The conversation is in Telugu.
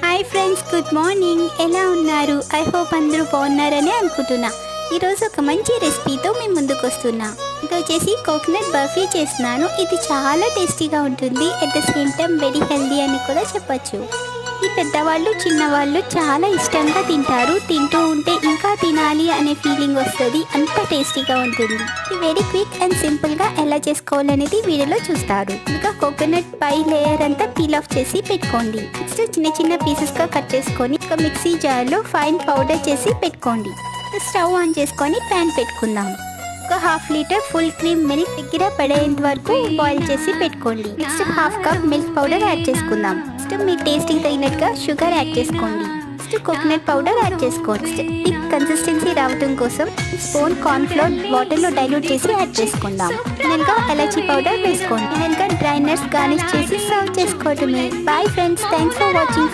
Hi friends, good morning. ఎలా ఉన్నారు? ఐ హోప్ అందరూ బాగున్నారని అనుకుంటున్నా. ఈరోజు ఒక మంచి రెసిపీతో మేము ముందుకు వస్తున్నా. ఇది వచ్చేసి కోకోనట్ బర్ఫీ చేస్తున్నాను. ఇది చాలా టేస్టీగా ఉంటుంది. At the same time very healthy అని కూడా చెప్పచ్చు. ఈ పెద్దవాళ్ళు చిన్నవాళ్ళు చాలా ఇష్టంగా తింటారు. తింటూ ఉంటే ఇంకా తినాలి అనే ఫీలింగ్ వస్తుంది. అంత టేస్టీగా ఉంటుంది. ఇది వెరీ క్విక్ అండ్ సింపుల్గా ఎలా చేసుకోవాలనేది వీడియోలో చూస్తారు. ఇంకా కోకోనట్ పై లేయర్ అంతా పీల్ ఆఫ్ చేసి పెట్టుకోండి. నెక్స్ట్ చిన్న చిన్న పీసెస్గా కట్ చేసుకొని ఒక మిక్సీ జార్లో ఫైన్ పౌడర్ చేసి పెట్టుకోండి. స్టవ్ ఆన్ చేసుకొని ప్యాన్ పెట్టుకుందాం. ఒక half litre full cream milk దగ్గర పడేంత వరకు బాయిల్ చేసి పెట్టుకోండి. Next half cup milk powder add చేసుకుందాం. నెక్స్ట్ మీ టేస్ట్కి తగినట్టుగా షుగర్ యాడ్ చేసుకోండి. నెక్స్ట్ కోకోనట్ పౌడర్ యాడ్ చేసుకోండి. థిక్ కన్సిస్టెన్సీ రావడం కోసం స్పూన్ కార్న్ ఫ్లోర్ వాటర్లో డైల్యూట్ చేసి యాడ్ చేసుకుందాం. ఇంకా ఎలాచీ పౌడర్ వేసుకోండి. ఇంకా డ్రై నట్స్ గార్నిష్ చేసి సర్వ్ చేసుకోవటమే. Bye friends, thanks for watching.